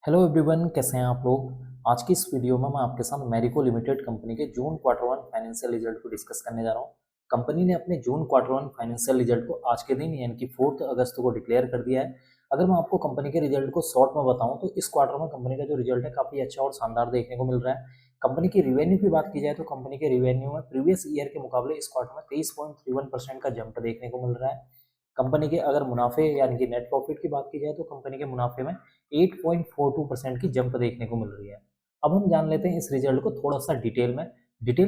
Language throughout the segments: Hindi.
हेलो एवरीवन, कैसे हैं आप लोग। आज की इस वीडियो में मैं आपके साथ मैरिको लिमिटेड कंपनी के जून क्वार्टर वन फाइनेंशियल रिजल्ट को डिस्कस करने जा रहा हूं। कंपनी ने अपने जून क्वार्टर वन फाइनेंशियल रिजल्ट को आज के दिन यानी कि 4 अगस्त को डिक्लेयर कर दिया है। अगर मैं आपको कंपनी के रिजल्ट को शॉर्ट में बताऊं तो इस क्वार्टर में कंपनी का जो रिजल्ट है काफी अच्छा और शानदार देखने को मिल रहा है। कंपनी की रिवेन्यू की बात की जाए तो कंपनी के रिवेन्यू में प्रीवियस ईयर के मुकाबले इस क्वार्टर में 23.31% का जंप देखने को मिल रहा है। कंपनी के अगर मुनाफे यानी कि नेट प्रॉफिट की बात की जाए तो कंपनी के मुनाफे में 8.42% की जंप देखने को मिल रही है। अब हम जान लेते हैं इस रिजल्ट को थोड़ा सा डिटेल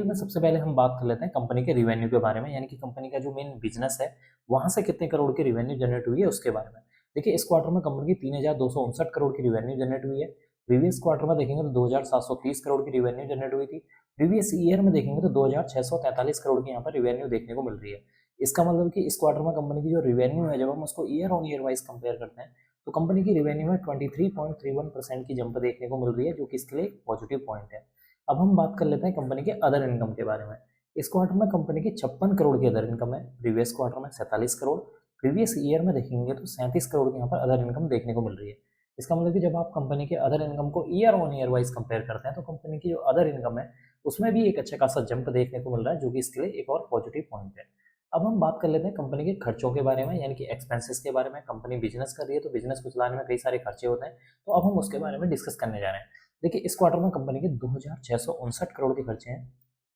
में सबसे पहले हम बात कर लेते हैं कंपनी के रिवेन्यू के बारे में, यानी कि कंपनी का जो मेन बिजनेस है वहां से कितने करोड़ की रिवेन्यू जनरेट हुई है उसके बारे में। देखिए, इस क्वार्टर में कंपनी की 3,259 करोड़ की रिवेन्यू जनरेट हुई है। प्रीवियस क्वार्टर में देखेंगे तो 2,730 करोड़ की रिवेन्यू जनरेट हुई थी। प्रीवियस ईयर में देखेंगे तो 2,643 करोड़ की यहाँ पर रिवेन्यू देखने को मिल रही है। इसका मतलब कि इस क्वार्टर में कंपनी की जो रिवेन्यू है, जब हम उसको year on year wise compare करते हैं तो कंपनी की रिवेन्यू में 23.31% की जंप देखने को मिल रही है, जो कि इसके लिए एक पॉजिटिव पॉइंट है। अब हम बात कर लेते हैं कंपनी के अदर इनकम के बारे में। इस क्वार्टर में कंपनी की 56 करोड़ की अदर इनकम है। प्रीवियस क्वार्टर में 47 करोड़। प्रीवियस ईयर में देखेंगे तो 37 करोड़ की यहाँ पर अदर इनकम देखने को मिल रही है। इसका मतलब कि जब आप कंपनी के अदर इनकम को year on year wise compare करते हैं तो कंपनी की जो अदर इनकम है उसमें भी एक अच्छा खासा जंप देखने को मिल रहा है, जो कि इसके लिए एक और पॉजिटिव पॉइंट है। अब हम बात कर लेते हैं कंपनी के खर्चों के बारे में, यानी कि एक्सपेंसेस के बारे में। कंपनी बिजनेस कर रही है तो बिजनेस को चलाने में कई सारे खर्चे होते हैं, तो अब हम उसके बारे में डिस्कस करने जा रहे हैं। देखिए, इस क्वार्टर में कंपनी के 2,659 करोड़ के खर्चे हैं।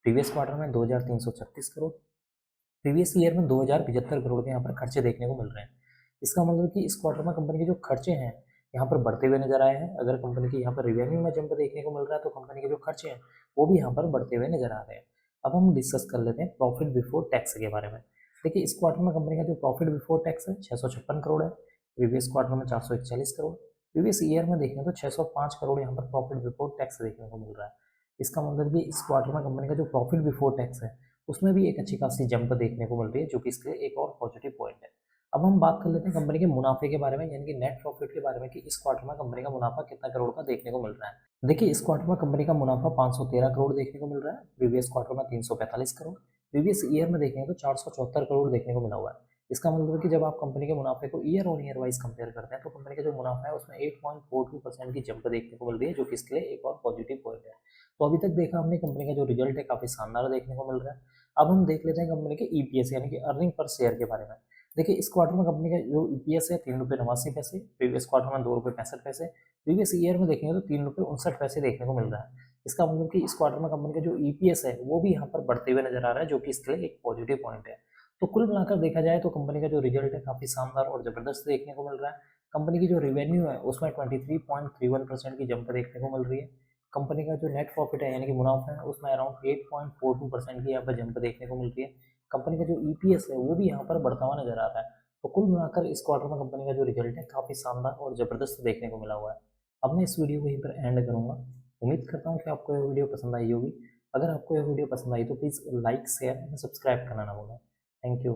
प्रीवियस क्वार्टर में 2,336 करोड़। प्रीवियस ईयर में 2,075 करोड़ के यहाँ पर खर्चे देखने को मिल रहे हैं। इसका मतलब कि इस क्वार्टर में कंपनी के जो खर्चे हैं यहाँ पर बढ़ते हुए नजर आए हैं। अगर कंपनी की यहाँ पर रिवेन्यू में जंप देखने को मिल रहा है तो कंपनी के जो खर्चे हैं वो भी यहाँ पर बढ़ते हुए नजर आ रहे हैं। अब हम डिस्कस कर लेते हैं प्रॉफिट बिफोर टैक्स के बारे में। देखिए, इस क्वार्टर में कंपनी का जो प्रॉफिट बिफोर टैक्स है 656 करोड़ है। प्रीवियस क्वार्टर में 441 करोड़। प्रीवियस ईयर में देखें तो 605 करोड़ यहाँ पर प्रॉफिट बिफोर टैक्स देखने को मिल रहा है। इसका मतलब कि इस क्वार्टर में कंपनी का जो प्रॉफिट बिफोर टैक्स है उसमें भी एक अच्छी खासी जंप देखने को मिल रही है, जो कि इसके लिए एक और पॉजिटिव पॉइंट है। अब हम बात कर लेते हैं कंपनी के मुनाफे के बारे में, यानी कि नेट प्रॉफिट के बारे में, कि इस क्वार्टर में कंपनी का मुनाफा कितना करोड़ का देखने को मिल रहा है। देखिए, इस क्वार्टर में कंपनी का मुनाफा 513 करोड़ देखने को मिल रहा है। प्रीवियस क्वार्टर में 345 करोड़। प्रीवियस ईयर में देखेंगे तो 474 करोड़ देखने को मिला हुआ है। इसका मतलब है कि जब आप कंपनी के मुनाफे को year on year wise compare करते हैं तो कंपनी का जो मुनाफा है उसमें 8.42% की जंप देखने को मिल रही है, जो कि इसके लिए एक और पॉजिटिव पॉइंट है। तो अभी तक देखा हमने कंपनी का जो रिजल्ट है काफी शानदार देखने को मिल रहा है। अब हम देख लेते हैं कंपनी के ईपीएस यानी कि अर्निंग पर शेयर के बारे में। देखिए, इस क्वार्टर में कंपनी का जो ईपीएस है 3 रुपये 89 पैसे। प्रीवियस क्वार्टर में 2 रुपये 65 पैसे। प्रीवियस ईयर में देखेंगे तो 3 रुपये 59 पैसे देखने को मिल रहा है। इसका मतलब कि इस क्वार्टर में कंपनी का जो ईपीएस है वो भी यहाँ पर बढ़ते हुए नजर आ रहा है, जो कि इसके लिए एक पॉजिटिव पॉइंट है। तो कुल मिलाकर देखा जाए तो कंपनी का जो रिजल्ट है काफी शानदार और जबरदस्त देखने को मिल रहा है। कंपनी की जो रिवेन्यू है उसमें 23.31% की जंप देखने को मिल रही है। कंपनी का जो नेट प्रॉफिट है यानी कि मुनाफा है उसमें अराउंड 8.42% की यहाँ पर जंप देखने को मिल रही है। कंपनी का जो ईपीएस है वो भी यहाँ पर बढ़ता हुआ नजर आ रहा है। तो कुल मिलाकर इस क्वार्टर में कंपनी का जो रिजल्ट है काफी शानदार और जबरदस्त देखने को मिला हुआ है। अब मैं इस वीडियो को यहीं पर एंड करूंगा। उम्मीद करता हूँ कि आपको यह वीडियो पसंद आई होगी। अगर आपको यह वीडियो पसंद आई तो please like share and subscribe करना ना भूलें। Thank you.